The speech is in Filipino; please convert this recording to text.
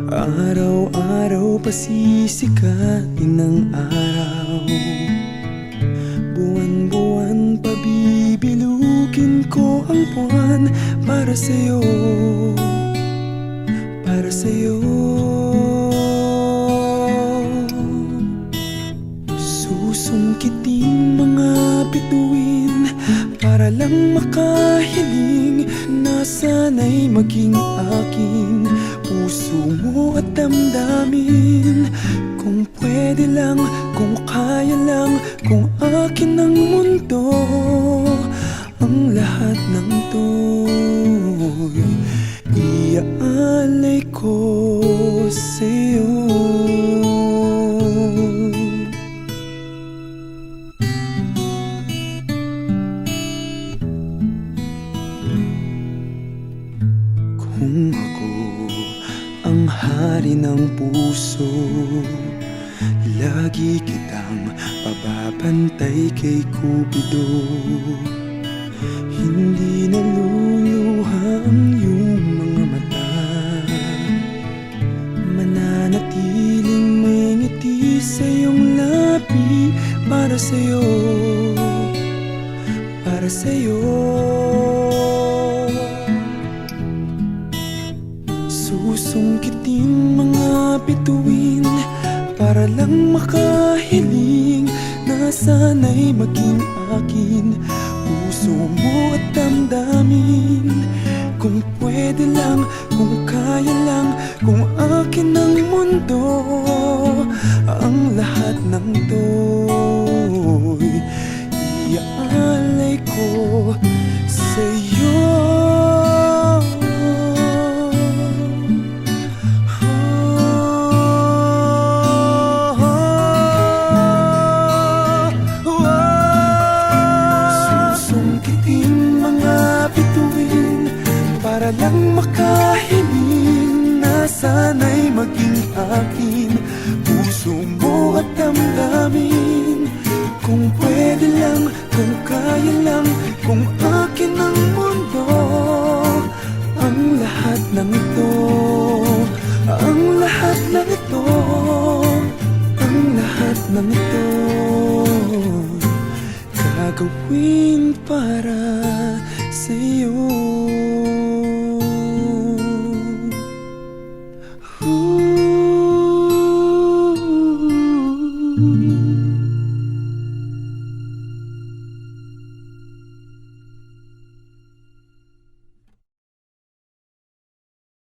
Araw-araw pasisikain ng araw, buwan-buwan pabibilugin ko ang buwan para sa'yo, para sa'yo. Susungkitin mga bituin para lang makahiling na sana'y maging akin puso mo at damdamin. Kung pwede lang, kung kaya lang, kung akin ang mundo, ang lahat ng to'y iaalay ko sa'yo. Kung ako ang hari ng puso, lagi kitang pababantay kay Cupido. Hindi naluluha ang iyong mga mata, mananatiling may ngiti sa iyong labi para sa'yo, para sa'yo. Susungkitin mga bituin para lang makahiling na sana'y maging akin puso mo at damdamin. Kung pwede lang, kung kaya lang, kung akin ang mundo, ang lahat ng to'y iaalay ko sa'yo. Para lang makahiling na sana'y maging akin puso mo at damdamin. Kung pwede lang, kung kaya lang, kung akin ang mundo, ang lahat ng ito, ang lahat ng ito, ang lahat ng ito, gagawin para sa'yo.